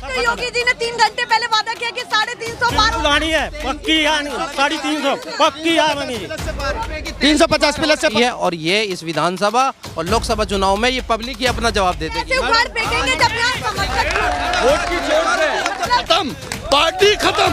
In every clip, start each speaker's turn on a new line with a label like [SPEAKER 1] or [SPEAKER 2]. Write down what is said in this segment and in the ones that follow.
[SPEAKER 1] तो योगी जी ने 3 घंटे पहले वादा किया कि 350 पार
[SPEAKER 2] लानी है, पक्की 350 पक्की आनी
[SPEAKER 3] 350 प्लस से
[SPEAKER 4] है। और ये इस विधानसभा और लोकसभा चुनाव में ये पब्लिक ही अपना जवाब दे देगी।
[SPEAKER 1] ऐसे उखाड़ फेंकेंगे जब यहाँ समर्थक
[SPEAKER 3] वोट की चोट से खत्म, पार्टी खत्म,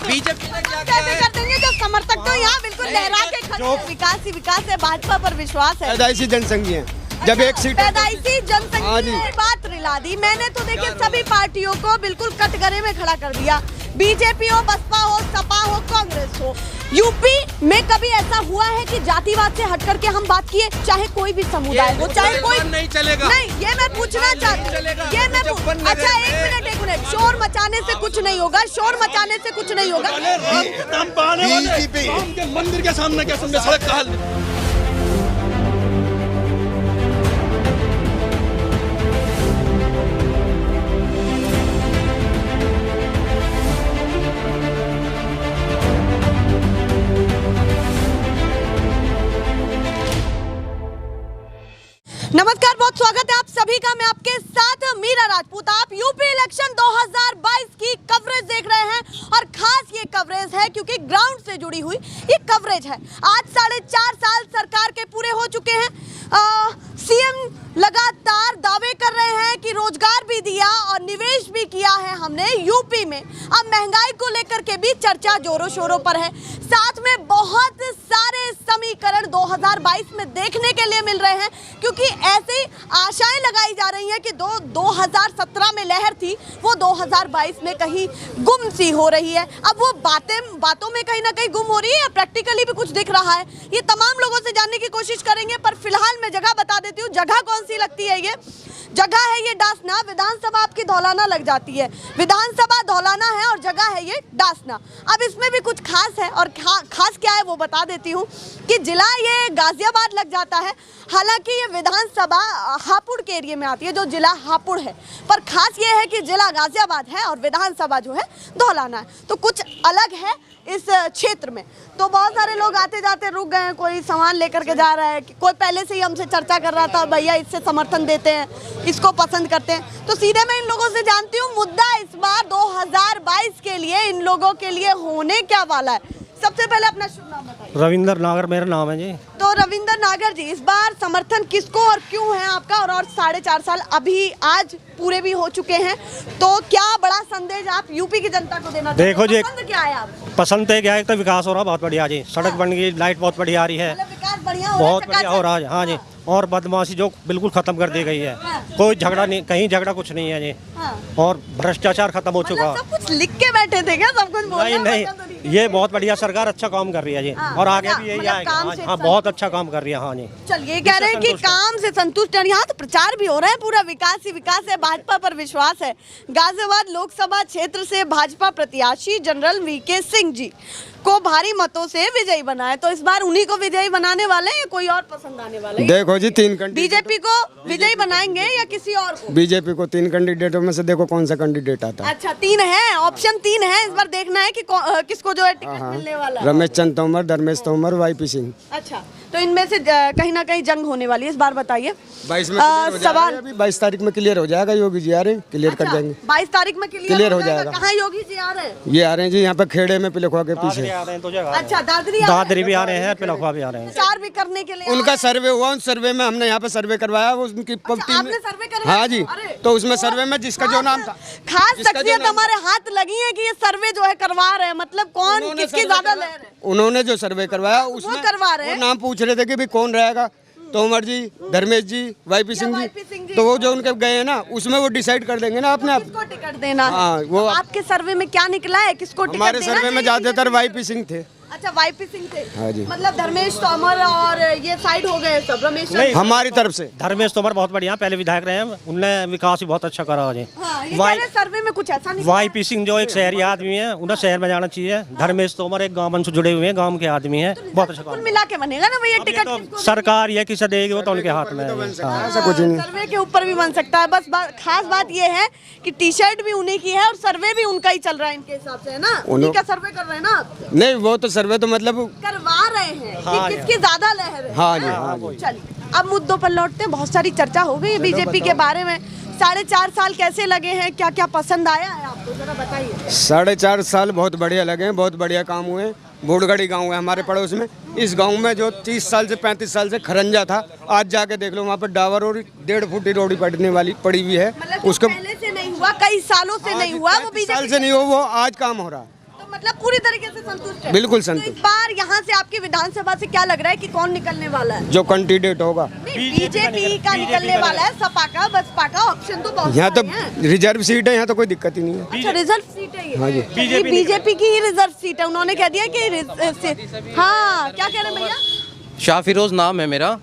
[SPEAKER 4] बीजेपी
[SPEAKER 1] कैसे कर देंगे जब समर्थक तो यहाँ बिल्कुल लहरा के खड़े हैं। विकास ही विकास है, भाजपा पर विश्वास है।
[SPEAKER 3] पैदाइशी जनसंघी है, जब एक सीट
[SPEAKER 1] पैदाइशी जनसंख्या
[SPEAKER 3] हाँ जी।
[SPEAKER 1] ने बात रिला दी। मैंने तो देखिए सभी पार्टियों को बिल्कुल कटघरे में खड़ा कर दिया। बीजेपी हो, बसपा हो, सपा हो, कांग्रेस हो। यूपी में कभी ऐसा हुआ है कि जातिवाद से हट करके हम बात किए, चाहे कोई भी समुदाय हो, चाहे कोई
[SPEAKER 4] नहीं चलेगा।
[SPEAKER 1] नहीं, ये मैं पूछना चाहती हूँ। ये मैं अच्छा एक मिनट शोर मचाने से कुछ नहीं होगा, शोर मचाने से कुछ नहीं होगा।
[SPEAKER 3] मंदिर के सामने क्या समझे सड़क का हल।
[SPEAKER 1] नमस्कार, बहुत स्वागत है आप सभी का। मैं आपके साथ मीरा राजपूत। आप यूपी इलेक्शन 2022 की कवरेज देख रहे हैं और खास ये कवरेज है क्योंकि ग्राउंड से जुड़ी हुई ये कवरेज है। आज 4.5 साल सरकार के पूरे हो चुके हैं। सीएम लगातार दावे कर रहे हैं कि रोजगार भी दिया और निवेश भी किया है हमने यूपी में। अब महंगाई को लेकर के भी चर्चा जोरों शोरों पर है। साथ में बहुत सारे समीकरण 2022 में देखने के लिए मिल रहे हैं क्योंकि ऐसी आशाएं लगाई जा रही हैं कि 2017 में लहर थी वो 2022 में कहीं गुम सी हो रही है। अब वो बातों में कहीं ना कहीं गुम हो रही है या प्रैक्टिकली भी कुछ दिख रहा है, ये तमाम लोगों से जानने की कोशिश करेंगे। पर फिलहाल मैं जगह बता देती हूँ। जगह कौन सी लगती है? ये जगह है ये डासना। विधानसभा आपकी धौलाना लग जाती है, विधानसभा धौलाना है और जगह है ये डासना। अब इसमें भी कुछ खास है और खास क्या है वो बता देती हूँ कि जिला ये गाजियाबाद लग जाता है। हालांकि ये विधानसभा हापुड़ के एरिया में आती है, जो जिला हापुड़ है। पर खास ये है कि जिला गाजियाबाद है और विधानसभा जो है धौलाना है, तो कुछ अलग है इस क्षेत्र में। तो बहुत सारे लोग आते जाते रुक गए हैं, कोई सामान लेकर के जा रहा है, कोई पहले से ही हमसे चर्चा कर रहा था, भैया इससे समर्थन देते हैं, इसको पसंद करते हैं। तो सीधे मैं इन लोगों से जानती हूँ मुद्दा इस बार 2022 के लिए इन लोगों के लिए होने क्या वाला है। सबसे पहले अपना शुभ नाम बताइए।
[SPEAKER 2] रविंदर नागर मेरा नाम है जी।
[SPEAKER 1] तो रविंदर नागर जी, इस बार समर्थन किसको और क्यों है आपका? और 4.5 साल अभी आज पूरे भी हो चुके हैं, तो क्या बड़ा संदेश आप यूपी की जनता को देना चाहते हैं?
[SPEAKER 2] देखो जी,
[SPEAKER 1] पसंद क्या है आपको?
[SPEAKER 2] पसंद है क्या है, तो विकास हो रहा बहुत बढ़िया जी। सड़क बन गई, लाइट बहुत बढ़िया आ रही है,
[SPEAKER 1] मतलब विकास बढ़िया हो
[SPEAKER 2] बहुत बढ़िया हो रहा है। हाँ जी, और बदमाशी जो बिल्कुल खत्म कर दी गई है। कोई झगड़ा नहीं, कहीं झगड़ा कुछ नहीं है जी। और भ्रष्टाचार खत्म हो चुका।
[SPEAKER 1] सब कुछ लिख के बैठे थे क्या? सब कुछ बोलना
[SPEAKER 2] नहीं, ये बहुत बढ़िया सरकार अच्छा काम कर रही है जी। और आगे भी यही आएगा। हाँ, बहुत अच्छा काम कर रही है। हाँ जी,
[SPEAKER 1] चलिए, कह रहे हैं कि काम से संतुष्ट है। यहाँ तो प्रचार भी हो रहा है, पूरा विकास ही विकास है, भाजपा पर विश्वास है। गाजियाबाद लोकसभा क्षेत्र से भाजपा प्रत्याशी जनरल वीके सिंह जी को भारी मतों से विजयी बनाए, तो इस बार उन्हीं को विजयी बनाने वाले हैं या कोई और पसंद आने वाले हैं?
[SPEAKER 3] देखो जी, 3 कैंडिडेट
[SPEAKER 1] बीजेपी को विजयी बनाएंगे या किसी और को?
[SPEAKER 3] बीजेपी को 3 कैंडिडेटों में से देखो कौन सा कैंडिडेट आता है।
[SPEAKER 1] अच्छा, 3 है, ऑप्शन 3 है। इस बार देखना है कि किसको जो है टिकट मिलने वाला है।
[SPEAKER 3] रमेश चंद तोमर, धर्मेश तोमर, वाईपी सिंह।
[SPEAKER 1] अच्छा, तो इनमें से कहीं ना कहीं जंग होने वाली है इस बार, बताइए।
[SPEAKER 3] 22 में सवाल अभी 22 तारीख में क्लियर हो जाएगा। योगी जी आ रहे हैं, क्लियर कर जाएंगे।
[SPEAKER 1] 22 तारीख में क्लियर हो जाएगा। कहाँ योगी जी आ रहे हैं?
[SPEAKER 3] ये आ रहे हैं जी यहाँ पे खेड़े में, पिलखुआ के पीछे।
[SPEAKER 1] अच्छा,
[SPEAKER 2] दादरी भी आ रहे हैं, पिलखुआ भी आ रहे हैं।
[SPEAKER 1] प्रचार भी करने के लिए
[SPEAKER 3] उनका सर्वे हुआ, उस सर्वे में हमने यहाँ पे सर्वे करवाया। वो उनकी
[SPEAKER 1] आपने सर्वे करवाया?
[SPEAKER 3] हाँ जी, तो उसमें सर्वे में जिसका जो नाम था,
[SPEAKER 1] खास शख्सियत हमारे हाथ लगी है कि ये सर्वे जो है करवा रहे हैं। मतलब कौन किसकी ज्यादा लहर है?
[SPEAKER 3] उन्होंने जो सर्वे करवाया उसमें
[SPEAKER 1] करवा रहे हैं।
[SPEAKER 3] नाम पूछ रहे थे कि भाई कौन रहेगा, तोमर जी, धर्मेश जी, वाईपी सिंह जी। तो वो जो उनके गए हैं ना, उसमें वो डिसाइड कर देंगे ना अपने आप
[SPEAKER 1] किसको टिकट देना।
[SPEAKER 3] हाँ, वो
[SPEAKER 1] आपके सर्वे में क्या निकला है, किसको टिकट
[SPEAKER 3] हमारे
[SPEAKER 1] देना?
[SPEAKER 3] सर्वे में ज्यादातर वाईपी सिंह थे।
[SPEAKER 1] अच्छा, वाईपी सिंह थे।
[SPEAKER 3] हाँ जी।
[SPEAKER 1] मतलब धर्मेश तोमर और ये साइड हो गए सब, रमेश
[SPEAKER 2] नहीं,
[SPEAKER 3] हमारी तरफ से
[SPEAKER 2] धर्मेश तोमर बहुत बढ़िया, पहले विधायक रहे हैं, उनने विकास भी बहुत अच्छा करा जी।
[SPEAKER 1] हाँ, ये कह रहे हैं सर्वे में कुछ ऐसा नहीं।
[SPEAKER 2] वाईपी सिंह जो एक शहरी आदमी है, उन्हें शहर में जाना चाहिए। धर्मेश तोमर एक गांव से जुड़े हुए हैं, गांव के आदमी है, बहुत अच्छा
[SPEAKER 1] कुल
[SPEAKER 2] काम।
[SPEAKER 1] मिला के बनेगा ना भैया टिकट?
[SPEAKER 2] तो सरकार ये किसे देगी वो तो उनके हाथ में है।
[SPEAKER 3] ऐसा कुछ नहीं।
[SPEAKER 1] सर्वे के ऊपर भी बन सकता है। बस खास बात ये है कि टी शर्ट भी उन्हीं की है और सर्वे भी उनका ही चल रहा है इनके हिसाब से, है ना? उन्हीं का सर्वे कर रहे हैं ना आप?
[SPEAKER 3] नहीं, वो तो सर्वे तो मतलब
[SPEAKER 1] करवा रहे हैं कि किसकी ज्यादा लहर है।
[SPEAKER 3] हाँ जी, हाँ जी।
[SPEAKER 1] चलिए, अब मुद्दों पर लौटते हैं। बहुत सारी चर्चा हो गई है बीजेपी के बारे में। 4.5 साल कैसे लगे हैं, क्या क्या पसंद आया है आपको, जरा बताइए।
[SPEAKER 3] 4.5 साल बहुत बढ़िया लगे हैं, बहुत बढ़िया काम हुए हैं। बूढ़गढ़ी गांव है हमारे पड़ोस में। इस गांव में जो 30 साल से 35 साल से खरंजा था, आज जाके देख लो वहाँ पर डावर और 1.5 फुट रोडी पड़ी हुई है।
[SPEAKER 1] मतलब
[SPEAKER 3] उसको
[SPEAKER 1] पहले से नहीं हुआ, कई सालों से नहीं हुआ, वो
[SPEAKER 3] 35 साल से नहीं हुआ, वो आज काम हो रहा है।
[SPEAKER 1] तो मतलब पूरी तरीके से संतुष्ट है।
[SPEAKER 3] बिल्कुल
[SPEAKER 1] तो
[SPEAKER 3] संतुष्ट।
[SPEAKER 1] इस बार यहाँ से आपकी विधानसभा से क्या लग रहा है कि कौन निकलने वाला है?
[SPEAKER 3] जो कैंडिडेट होगा
[SPEAKER 1] बीजेपी का निकलने वाला है, सपा का, बसपा का, ऑप्शन तो बहुत
[SPEAKER 3] यहाँ तो
[SPEAKER 1] सारे हैं।
[SPEAKER 3] रिजर्व सीट है, यहाँ तो कोई दिक्कत ही नहीं है।
[SPEAKER 1] अच्छा, रिजर्व सीट है ये?
[SPEAKER 3] हाँ जी।
[SPEAKER 1] ये बीजेपी की ही रिजर्व सीट है, उन्होंने कह दिया कि हाँ, क्या कह रहे हैं भैया?
[SPEAKER 4] शाह फिरोज नाम है मेरा।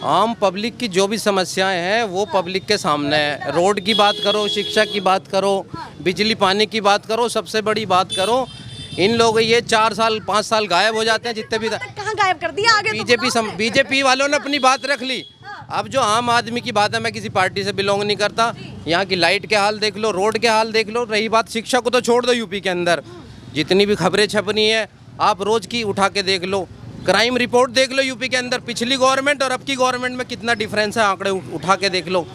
[SPEAKER 4] आम पब्लिक की जो भी समस्याएं हैं वो पब्लिक के सामने है। रोड की बात करो, शिक्षा की बात करो, बिजली पानी की बात करो, सबसे बड़ी बात करो, इन लोग ये 4 साल 5 साल गायब हो जाते हैं जितने भी।
[SPEAKER 1] कहाँ गायब कर दिया? आगे
[SPEAKER 4] बीजेपी वालों ने अपनी बात रख ली। अब जो आम आदमी की बात है, मैं किसी पार्टी से बिलोंग नहीं करता। यहाँ की लाइट के हाल देख लो, रोड के हाल देख लो। रही बात शिक्षा को तो छोड़ दो, यूपी के अंदर जितनी भी खबरें छपनी है आप रोज की उठा के देख लो। क्राइम रिपोर्ट देख लो यूपी के अंदर, पिछली गवर्नमेंट और अब की गवर्नमेंट में कितना डिफरेंस है, आंकड़े उठा के देख लो।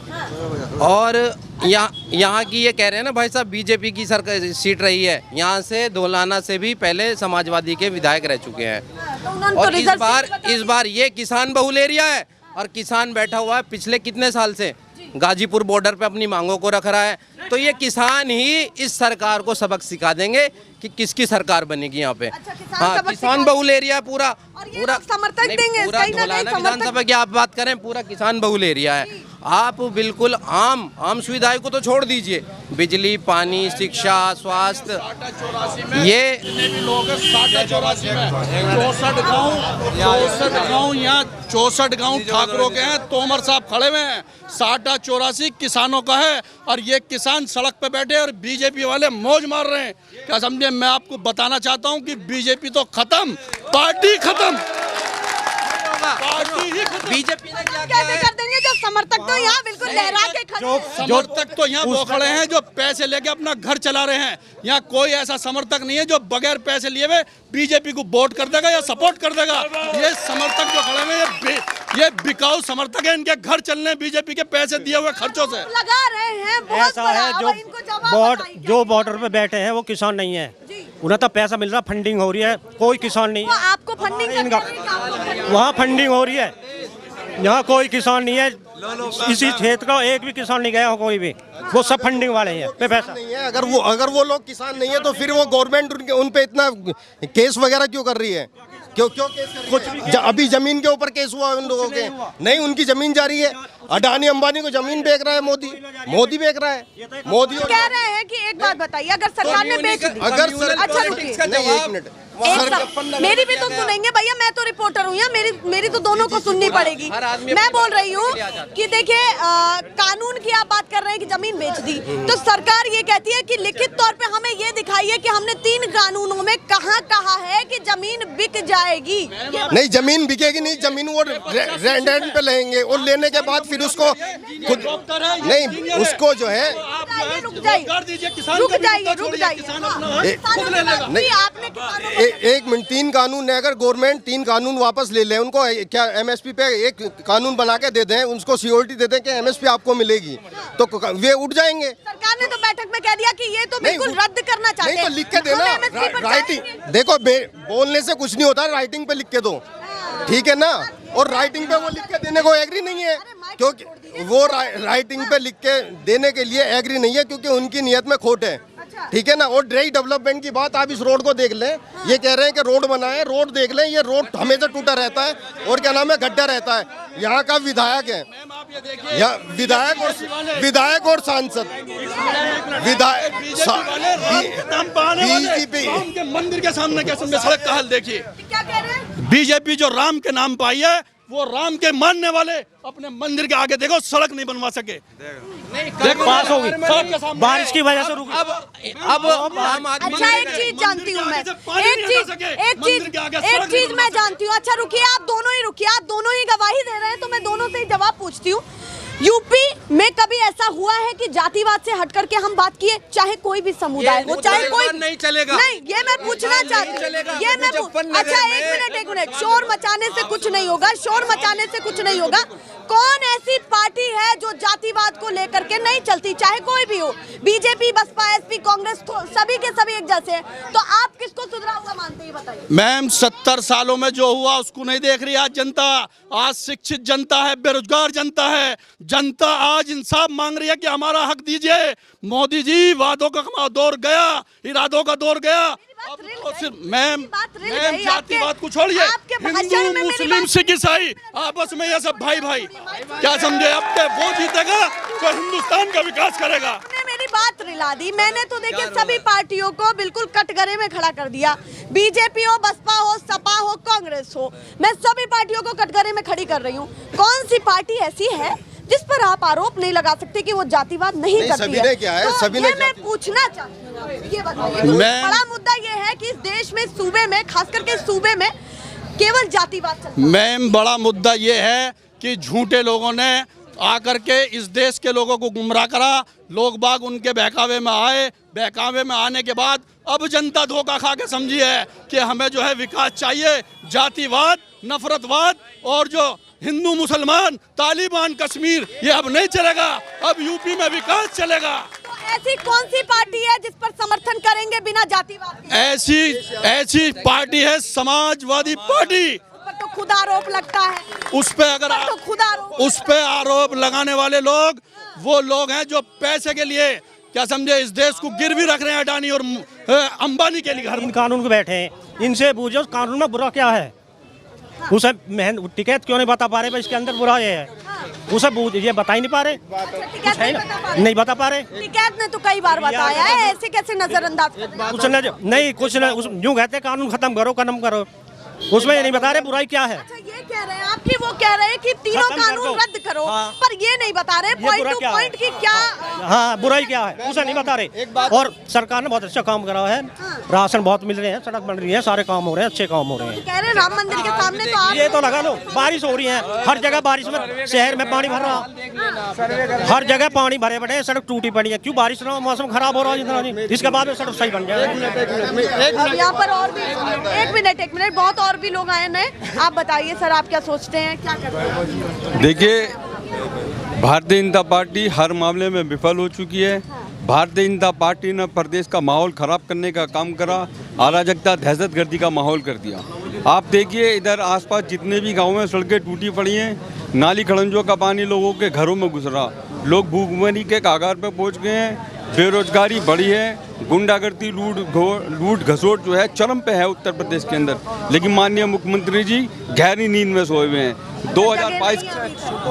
[SPEAKER 4] और यहाँ की ये कह रहे हैं ना भाई साहब, बीजेपी की सरकार सीट रही है, यहाँ से धोलाना से भी पहले समाजवादी के विधायक रह चुके हैं। और इस बार ये किसान बहुल एरिया है और किसान बैठा हुआ है पिछले कितने साल से गाजीपुर बॉर्डर पे अपनी मांगों को रख रहा है। तो ये किसान ही इस सरकार को सबक सिखा देंगे कि किसकी सरकार बनेगी यहाँ पे।
[SPEAKER 1] अच्छा,
[SPEAKER 4] हाँ, किसान बहुल एरिया पूरा
[SPEAKER 1] समर्थक देंगे,
[SPEAKER 4] पूरा धौलाना विधानसभा की आप बात करें, पूरा किसान बहुल एरिया है। आप बिल्कुल आम सुविधाएं को तो छोड़ दीजिए, बिजली पानी शिक्षा स्वास्थ्य, ये
[SPEAKER 5] लोग 64 में 64 गाँव यहाँ 64 गाँव ठाकुरों के हैं। तोमर साहब खड़े हुए हैं, 64 किसानों का है और ये किसान सड़क पे बैठे और बीजेपी वाले मौज मार रहे हैं। क्या समझे? मैं आपको बताना चाहता हूँ कि बीजेपी तो खत्म, पार्टी खत्म, पार्टी ही खत्म।
[SPEAKER 4] बीजेपी ने क्या
[SPEAKER 1] कैसे कर देंगे जब समर्थक तो यहाँ बिल्कुल लहरा के खड़े हैं।
[SPEAKER 5] समर्थक तो यहाँ वो खड़े हैं जो पैसे लेके अपना घर चला रहे हैं। यहाँ कोई ऐसा समर्थक नहीं है जो बगैर पैसे लिए हुए बीजेपी को वोट कर देगा या सपोर्ट कर देगा। ये समर्थक जो खड़े हैं ये बिकाऊ समर्थक है, इनके घर चलने बीजेपी के पैसे दिए हुए खर्चों से
[SPEAKER 1] लगा रहे हैं। बहुत
[SPEAKER 2] ऐसा है जो बॉर्डर पे बैठे हैं वो किसान नहीं है, उन्हें तो पैसा मिल रहा, फंडिंग हो रही है, कोई किसान नहीं है।
[SPEAKER 1] आपको फंडिंग
[SPEAKER 2] वहाँ फंडिंग हो रही है, यहाँ कोई किसान नहीं है। इसी क्षेत्र का एक भी किसान नहीं गया हो, कोई भी, वो सब फंडिंग वाले हैं पे पैसा
[SPEAKER 6] नहीं है। अगर वो लोग किसान नहीं है तो फिर वो गवर्नमेंट उन पे इतना केस वगैरह क्यों कर रही है? क्यों केस कुछ अभी जमीन के ऊपर केस हुआ उन लोगों के? नहीं, उनकी जमीन जा रही है। अडानी अंबानी को जमीन बेच रहा है मोदी बेच रहा है। मोदी
[SPEAKER 1] कह रहे हैं कि एक बात बताइए, अगर सरकार ने बेच दी, अच्छा रुकिए,
[SPEAKER 6] एक मिनट,
[SPEAKER 1] मेरी भी तो सुनेंगे भैया, मैं तो रिपोर्टर हूँ यहाँ, मेरी तो दोनों को सुननी पड़ेगी। मैं बोल रही हूँ कि देखिए, कानून की आप बात कर रहे हैं कि जमीन बेच दी, तो सरकार ये कहती है कि लिखित तौर पे हमें ये दिखाइए कि हमने 3 कानूनों में कहाँ कहा है कि जमीन बिक जाएगी।
[SPEAKER 6] नहीं, जमीन बिकेगी नहीं, जमीन वो रेंट पे लेंगे और लेने के बाद फिर उसको खुद नहीं, उसको जो है
[SPEAKER 1] रुक जाइए, आपने
[SPEAKER 6] एक मिनट, 3 कानून है। अगर गवर्नमेंट 3 कानून वापस ले ले, उनको क्या एमएसपी पे एक कानून बना के दे दें, उनको सिक्योरिटी दे दें कि एमएसपी आपको मिलेगी, तो वे उठ जाएंगे।
[SPEAKER 1] सरकार ने तो बैठक में कह दिया कि ये तो बिल्कुल रद्द करना चाहते हैं।
[SPEAKER 6] नहीं तो लिख के देना, राइटिंग देखो, बोलने से कुछ नहीं होता, राइटिंग पे लिख के दो, ठीक है ना। और राइटिंग पे वो लिख के देने को एग्री नहीं है, क्योंकि वो राइटिंग पे लिख के देने के लिए एग्री नहीं है, क्योंकि उनकी नियत में खोट है, ठीक है ना। और ड्राई डेवलपमेंट की बात, आप इस रोड को देख लें, ये कह रहे हैं कि रोड बनाए, रोड देख लें, ये रोड हमेशा टूटा रहता है और क्या नाम है, गड्ढा रहता है। यहाँ का विधायक है, विधायक और सांसद,
[SPEAKER 5] बीजेपी मंदिर के सामने क्या समझे, सड़क का हाल देखिए।
[SPEAKER 1] क्या कह रहे हैं?
[SPEAKER 5] बीजेपी जो राम के नाम पाई है, वो राम के मानने वाले अपने मंदिर के आगे देखो सड़क नहीं बनवा सके।
[SPEAKER 2] पास हो गई बारिश की वजह से रुक।
[SPEAKER 4] अब आम आदमी
[SPEAKER 1] अच्छा, एक चीज जानती हूँ मैं, एक चीज मैं जानती हूँ। अच्छा रुकिए, आप दोनों ही गवाही दे रहे हैं, तो मैं दोनों से ही जवाब पूछती हूँ। यूपी में कभी ऐसा हुआ है कि जातिवाद से हट करके हम बात किए, चाहे कोई भी समुदाय हो, चाहे कोई
[SPEAKER 4] नहीं चलेगा।
[SPEAKER 1] नहीं, ये मैं पूछना चाहती हूँ, ये मैं अच्छा एक मिनट, शोर मचाने से कुछ नहीं होगा, शोर मचाने से कुछ नहीं होगा। कौन ऐसी पार्टी है जो जातिवाद को लेकर के नहीं चलती, चाहे कोई भी हो, बीजेपी, बसपा, एसपी, कांग्रेस, सभी के सभी एक जैसे हैं, तो आप किसको सुधरा हुआ मानते हैं, बताइए।
[SPEAKER 5] मैम 70 सालों में जो हुआ उसको नहीं देख रही आज जनता। आज शिक्षित जनता है, बेरोजगार जनता है, जनता आज इंसाफ मांग रही है कि हमारा हक दीजिए। मोदी जी, वादों का दौर गया, इरादों का दौर गया। अब तो सिर्फ मैम जातिवाद को छोड़िए, हिंदू, मुस्लिम, सिख, ईसाई आपस में ये सब भाई भाई, क्या समझे? अब के वो जीतेगा तो हिंदुस्तान का विकास करेगा।
[SPEAKER 1] आपने मेरी बात रिला दी। मैंने तो देखिए सभी पार्टियों को बिल्कुल कटघरे में खड़ा कर दिया, बीजेपी हो, बसपा हो, सपा हो, कांग्रेस हो, मैं सभी पार्टियों को कटघरे में खड़ी कर रही हूँ। कौन सी पार्टी ऐसी है जिस पर आप आरोप नहीं लगा सकते कि वो जातिवाद नहीं करती
[SPEAKER 6] सभी ने क्या है,
[SPEAKER 1] तो
[SPEAKER 6] सभी ने
[SPEAKER 1] मैं पूछना चाहती हूँ, ये बताइए, तो बड़ा मुद्दा ये है कि इस देश में, सूबे में, खास करके सूबे में केवल जातिवाद चलता है।
[SPEAKER 5] मैम बड़ा मुद्दा ये है कि झूठे लोगों ने आकर के इस देश के लोगों को गुमराह करा, लोग बाग उनके बहकावे में आए, बहकावे में आने के बाद अब जनता धोखा खा के समझी है कि हमें जो है विकास चाहिए। जातिवाद, नफरतवाद और जो हिंदू, मुसलमान, तालिबान, कश्मीर, ये अब नहीं चलेगा। अब यूपी में विकास चलेगा।
[SPEAKER 1] तो ऐसी कौन सी पार्टी है जिस पर समर्थन करेंगे बिना जातिवाद के?
[SPEAKER 5] ऐसी पार्टी है समाजवादी पार्टी।
[SPEAKER 1] उस पर तो खुद आरोप लगता है,
[SPEAKER 5] उस पे अगर
[SPEAKER 1] तो खुद आरोप,
[SPEAKER 5] उस पे आरोप लगाने वाले लोग वो लोग हैं जो पैसे के लिए, क्या समझे, इस देश को गिरवी रख रहे हैं अडानी और अंबानी के लिए। घर
[SPEAKER 2] इन कानून को बैठे हैं, इनसे पूछो कानून में बुरा क्या है, उसे टिकट क्यों नहीं बता पा रहे? इसके अंदर बुरा ये है, उसे ये बता ही नहीं पा रहे, कुछ है ना, नहीं बता पा रहे।
[SPEAKER 1] टिकैत ने तो कई बार बताया है, ऐसे कैसे नजरअंदाज कर रहे हैं?
[SPEAKER 2] उसने नहीं, कुछ नहीं, यूँ कहते कानून खत्म करो, खत्म करो, उसमें ये नहीं बता रहे बुराई क्या है।
[SPEAKER 1] अच्छा ये कह रहे हैं आपकी, वो कह रहे हैं कि तीनों कानून रद्द करो, पर ये नहीं बता रहे पॉइंट टू पॉइंट की क्या,
[SPEAKER 2] हाँ बुराई क्या है, उसे नहीं बता रहे। और सरकार ने बहुत अच्छा काम करा है, राशन बहुत मिल रहे हैं, सड़क बन रही है, सारे काम हो रहे हैं, अच्छे काम हो रहे हैं।
[SPEAKER 1] कह रहे हैं राम मंदिर के सामने तो आप,
[SPEAKER 2] ये तो लगा लो, बारिश हो रही है हर जगह, बारिश में शहर में पानी भर रहा, हर जगह पानी भरे पड़े हैं, सड़क टूटी पड़ी है, क्यों? बारिश ना, मौसम खराब हो रहा है जितना जी, इसके बाद में सड़क सही बन जाए।
[SPEAKER 1] अब यहाँ पर और भी, एक मिनट, बहुत और भी लोग आए हैं, आप बताइए सर, आप क्या सोचते हैं, क्या करते हैं?
[SPEAKER 7] देखिए, भारतीय जनता पार्टी हर मामले में विफल हो चुकी है। भारतीय जनता पार्टी ने प्रदेश का माहौल खराब करने का काम करा, अराजकता, दहशतगर्दी का माहौल कर दिया। आप देखिए इधर आसपास जितने भी गांव में सड़कें टूटी पड़ी हैं, नाली खड़ंजों का पानी लोगों के घरों में घुस रहा, लोग भूखमरी के कागार पर पहुंच गए हैं, बेरोजगारी बढ़ी है, गुंडागर्दी, लूट घसोट जो है चरम पे है उत्तर प्रदेश के अंदर। लेकिन माननीय मुख्यमंत्री जी गहरी नींद में सोए हुए हैं। 2022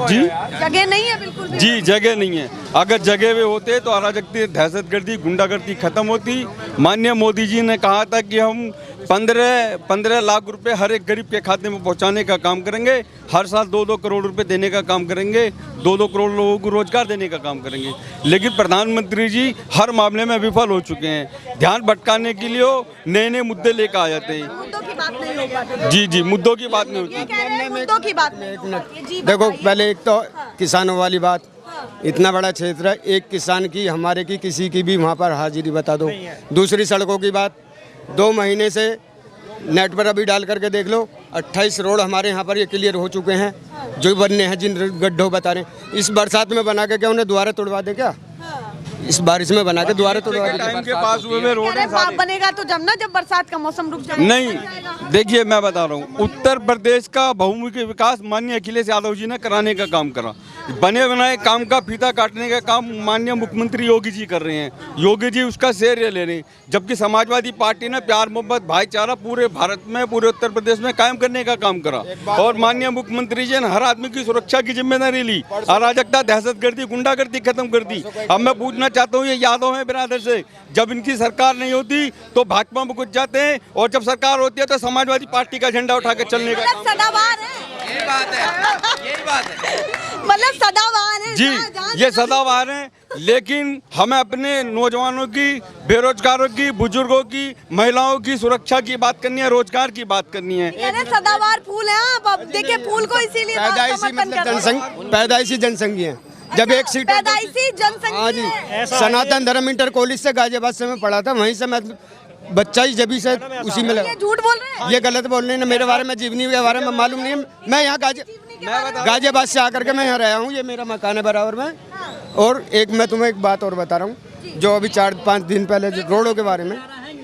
[SPEAKER 7] जी
[SPEAKER 1] जगह नहीं है, बिल्कुल भी
[SPEAKER 7] जी जगह नहीं है। अगर जगह वे होते तो अराजकता, दहशतगर्दी, गुंडागर्दी खत्म होती। माननीय मोदी जी ने कहा था कि हम 15 लाख रुपए हर एक गरीब के खाते में पहुंचाने का काम करेंगे, हर साल 2-2 करोड़ रुपए देने का काम करेंगे, 2-2 करोड़ लोगों को रोजगार देने का काम करेंगे। लेकिन प्रधानमंत्री जी हर मामले में विफल हो चुके हैं। ध्यान भटकाने के लिए नए मुद्दे लेकर आ जाते हैं।
[SPEAKER 1] मुद्दों की बात नहीं हो पाती।
[SPEAKER 7] जी जी, मुद्दों की बात नहीं
[SPEAKER 1] ये
[SPEAKER 7] होती।
[SPEAKER 1] कह रहे हैं मुद्दों की बात नहीं हो पाती। जी
[SPEAKER 3] देखो
[SPEAKER 1] बताइए।
[SPEAKER 3] पहले एक तो किसानों वाली बात, इतना बड़ा क्षेत्र है, एक किसान की, हमारे की, किसी की भी वहाँ पर हाजिरी बता दो। दूसरी सड़कों की बात, 2 महीने से नेट पर अभी डाल करके देख लो, 28 रोड हमारे यहाँ पर ये क्लियर हो चुके हैं, जो बनने हैं, जिन गड्ढों बता रहे हैं। इस बरसात में बना के क्या उन्हें दोबारा तोड़वा दे क्या? इस बारिश में बना के दोबारा तोड़वा दे?
[SPEAKER 7] टाइम के पास हुए में रोड
[SPEAKER 1] कह रहे हैं बनेगा तो जब ना, जब बरसात का मौसम रुक जाए।
[SPEAKER 7] नहीं, देखिए मैं बता रहा हूँ, उत्तर प्रदेश का बहुमुखी विकास माननीय अखिलेश यादव जी ने कराने का काम करा। बने बनाए काम का फीता काटने का काम माननीय मुख्यमंत्री योगी जी कर रहे हैं। योगी जी उसका श्रेय ले रहे हैं, जबकि समाजवादी पार्टी ने प्यार मोहब्बत भाईचारा पूरे भारत में, पूरे उत्तर प्रदेश में कायम करने का काम करा। और माननीय मुख्यमंत्री जी ने हर आदमी की सुरक्षा की जिम्मेदारी ली, अराजकता, दहशतगर्दी, गुंडागर्दी खत्म कर दी। अब मैं पूछना चाहता हूँ, ये यादव है बिरादर से, जब इनकी सरकार नहीं होती तो भाजपा में घुस जाते हैं, और जब सरकार होती है तो समाजवादी पार्टी का झंडा उठा के चलने का
[SPEAKER 1] मतलब सदाबहार है,
[SPEAKER 4] यही बात है, यही बात है।
[SPEAKER 1] मतलब सदाबहार है
[SPEAKER 7] जी।
[SPEAKER 1] जहाँ
[SPEAKER 7] ये सदाबहार हैं, लेकिन हमें अपने नौजवानों की, बेरोजगारों की, बुजुर्गों की, महिलाओं की सुरक्षा की बात करनी है, रोजगार की बात करनी है।
[SPEAKER 1] कह रहे हैं सदाबहार फूल है आप। अब देखिए फूल को इसीलिए
[SPEAKER 3] पैदाइशी
[SPEAKER 1] समर्थन
[SPEAKER 3] मतलब
[SPEAKER 1] कर रहे हैं।
[SPEAKER 3] पैदाइशी जनसंघी है, जब एक सीट
[SPEAKER 1] पैदाइशी जनसंख्या
[SPEAKER 3] हाँ जी,
[SPEAKER 1] है।
[SPEAKER 3] सनातन धर्म इंटर कॉलेज से गाजियाबाद से मैं पढ़ा था, वहीं से मैं बच्चा ही जब से उसी में लगा।
[SPEAKER 1] ये झूठ बोल रहे हैं।
[SPEAKER 3] ये गलत बोल रहे हैं मेरे बारे में, जीवनी के बारे में मालूम नहीं है। मैं यहाँ गाजियाबाद से आकर के मैं यहाँ रहा हूँ, ये मेरा मकान है बराबर में। और एक मैं तुम्हें एक बात और बता रहा हूँ, जो अभी 4-5 दिन पहले रोडों के बारे में,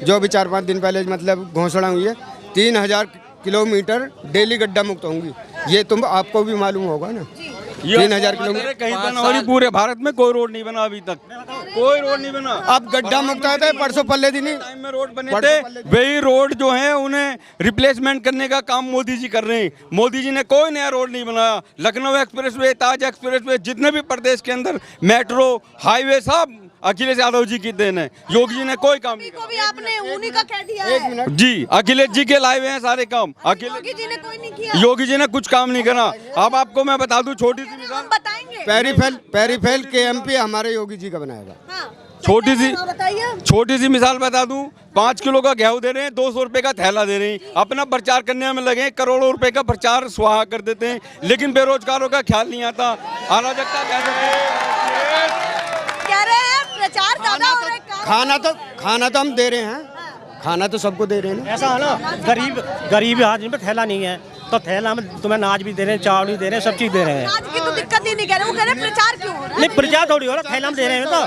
[SPEAKER 3] जो अभी 4-5 दिन पहले मतलब घोषणा हुई है, 3000 किलोमीटर डेली गड्ढा मुक्त होंगी। ये तुम आपको भी मालूम होगा ना, 3000 किलोमीटर
[SPEAKER 7] कहीं बना हो नहीं, पूरे भारत में कोई रोड नहीं बना अभी तक, कोई रोड नहीं बना।
[SPEAKER 3] अब गड्ढा मुक्त आता है, परसों पल्ले दिन ही
[SPEAKER 7] टाइम में रोड बने थे, वही रोड जो है उन्हें रिप्लेसमेंट करने का काम मोदी जी कर रहे हैं। मोदी जी ने कोई नया रोड नहीं बनाया। लखनऊ एक्सप्रेसवे, ताज एक्सप्रेसवे, जितने भी प्रदेश के अंदर मेट्रो हाईवे सब अखिलेश यादव जी की देन है। योगी जी ने कोई काम नहीं
[SPEAKER 1] को भी आपने उन्हीं का कह दिया
[SPEAKER 3] एक
[SPEAKER 1] है।
[SPEAKER 3] मिनट
[SPEAKER 7] जी, अखिलेश जी के लाए हुए हैं सारे काम। अखिलेश
[SPEAKER 1] योगी जी ने कोई नहीं किया।
[SPEAKER 7] योगी जी ने कुछ काम नहीं करा। अब आपको मैं बता दूं छोटी सी
[SPEAKER 1] हम
[SPEAKER 7] मिसाल,
[SPEAKER 1] बताएंगे।
[SPEAKER 3] पेरीफेल के एमपी हमारे योगी जी का बनाएगा।
[SPEAKER 1] हाँ,
[SPEAKER 7] बताइए छोटी सी मिसाल बता दूं, 5 किलो का गेहूं दे रहे हैं, 200 रुपए का थैला दे रहे हैं, अपना प्रचार करने में लगे, करोड़ों रुपए का प्रचार स्वाहा कर देते हैं, लेकिन बेरोजगारों का ख्याल नहीं आता। अराजकता
[SPEAKER 1] कह रहे हैं प्रचार ज्यादा हो रहा है।
[SPEAKER 3] खाना तो हम दे रहे हैं, खाना तो सबको दे रहे हैं ना।
[SPEAKER 2] ऐसा है ना, गरीब आदमी पे थैला नहीं है, तो थैला में तुम्हें अनाज भी दे रहे हैं, चावल भी दे रहे हैं, सब चीज दे रहे हैं।
[SPEAKER 1] आज की तो दिक्कत ही नहीं कह रहे, वो कह रहे हैं प्रचार क्यों हो रहा है?
[SPEAKER 2] नहीं, प्रचार थोड़ी हो रहा, थैला में दे रहे हैं, तो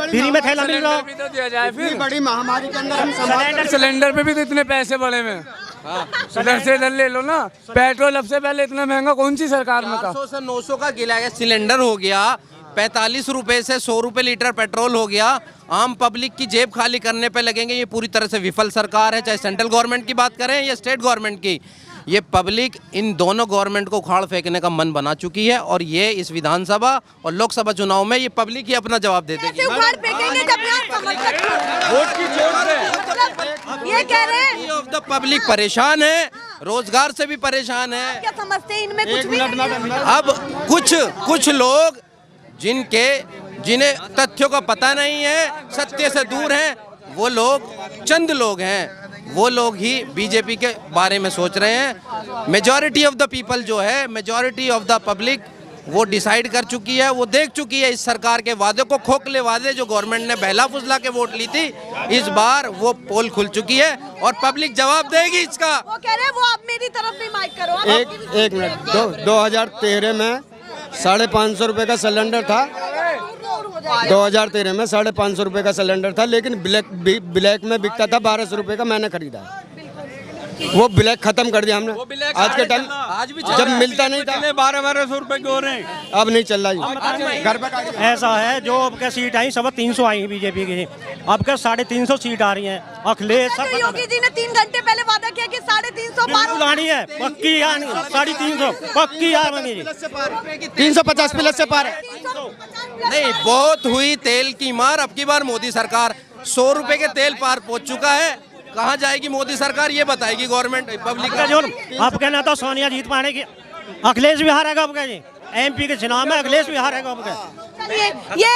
[SPEAKER 2] फ्री में थैला मिल रहा है।
[SPEAKER 8] तो दिया जाए फिर,
[SPEAKER 3] बड़ी महामारी के अंदर हम
[SPEAKER 8] सिलेंडर पे भी तो इतने पैसे बढ़े में। इधर से इधर ले लो ना, पेट्रोल अब से पहले इतना महंगा कौन सी सरकार में था?
[SPEAKER 4] 400 से 900 का गिला गया सिलेंडर हो गया, 45 रुपए से 100 रुपए लीटर पेट्रोल हो गया। आम पब्लिक की जेब खाली करने पे लगेंगे। ये पूरी तरह से विफल सरकार है, चाहे सेंट्रल गवर्नमेंट की बात करें या स्टेट गवर्नमेंट की। ये पब्लिक इन दोनों गवर्नमेंट को उखाड़ फेंकने का मन बना चुकी है, और ये इस विधानसभा और लोकसभा चुनाव में ये पब्लिक ही अपना जवाब दे देगी।
[SPEAKER 1] कैसे उखाड़ फेंकेंगे जब यहाँ समर्थक
[SPEAKER 7] वोट की चोट से
[SPEAKER 1] मतलब ये कह रहे हैं
[SPEAKER 4] ऑफ द पब्लिक परेशान है, रोजगार से भी परेशान है।
[SPEAKER 1] क्या समझते हैं इनमें कुछ भी नहीं?
[SPEAKER 4] अब कुछ लोग जिन्हें तथ्यों का पता नहीं है, सत्य से दूर हैं, वो लोग चंद लोग हैं, वो लोग ही बीजेपी के बारे में सोच रहे हैं। मेजॉरिटी ऑफ द पीपल जो है, मेजॉरिटी ऑफ द पब्लिक वो डिसाइड कर चुकी है, वो देख चुकी है इस सरकार के वादे को, खोखले वादे जो गवर्नमेंट ने बहला फुसला के वोट ली थी, इस बार वो पोल खुल चुकी है और पब्लिक जवाब देगी इसका।
[SPEAKER 1] वो कह रहे हैं वो आप मेरी तरफ भी माइक करो। आप आपकी भी
[SPEAKER 3] एक मिनट 2013 में 550 रुपए का सिलेंडर था। 2013 में 550 रुपए का सिलेंडर था, लेकिन ब्लैक में बिकता था 1200 रुपए का। मैंने खरीदा, वो ब्लैक खत्म कर दिया हमने। आज के टाइम
[SPEAKER 4] आज भी
[SPEAKER 3] जब मिलता नहीं था,
[SPEAKER 7] 1200 रुपए के हो रहे हैं।
[SPEAKER 3] अब नहीं चल रहा है। घर पे
[SPEAKER 2] ऐसा है, जो अब क्या सीट आई 350 आई बीजेपी की, अब क्या 350 सीट आ रही हैं। अखिलेश
[SPEAKER 1] तो योगी जी ने 3 घंटे पहले वादा किया कि 350
[SPEAKER 2] बिल्कुल आनी है, पक्की आनी, 350 पक्की आएंगी।
[SPEAKER 3] 350 प्लस से पार है।
[SPEAKER 4] नहीं, बहुत हुई तेल की मार। अब की बार मोदी सरकार 100 रुपए के तेल पार पहुंच चुका है। कहाँ जाएगी मोदी सरकार, ये बताएगी गवर्नमेंट पब्लिक का।
[SPEAKER 2] जो अब कहना तो सोनिया जीत पाने की, अखिलेश भी हारेगा अब जी, एमपी के चुनाव में अखिलेश भी हारेगा अब।
[SPEAKER 1] चलिए, ये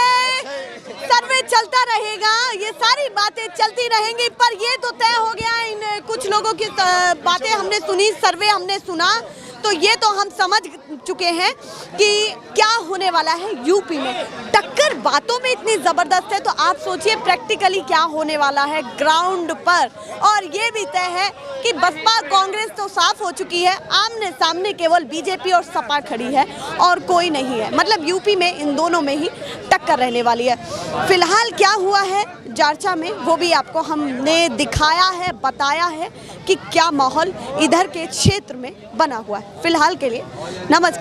[SPEAKER 1] सर्वे चलता रहेगा, ये सारी बातें चलती रहेंगी, पर ये तो तय हो गया। इन कुछ लोगों की बातें हमने सुनी, सर्वे हमने सुना, तो ये तो हम समझ चुके हैं कि क्या होने वाला है यूपी में। टक्कर बातों में इतनी जबरदस्त है, तो आप सोचिए प्रैक्टिकली क्या होने वाला है ग्राउंड पर। और ये भी तय है कि बसपा कांग्रेस तो साफ हो चुकी है, आमने सामने केवल बीजेपी और सपा खड़ी है और कोई नहीं है। मतलब यूपी में इन दोनों में ही टक्कर रहने वाली है। फिलहाल क्या हुआ है जारचा में, वो भी आपको हमने दिखाया है, बताया है कि क्या माहौल इधर के क्षेत्र में बना हुआ है। फिलहाल के लिए नमस्कार।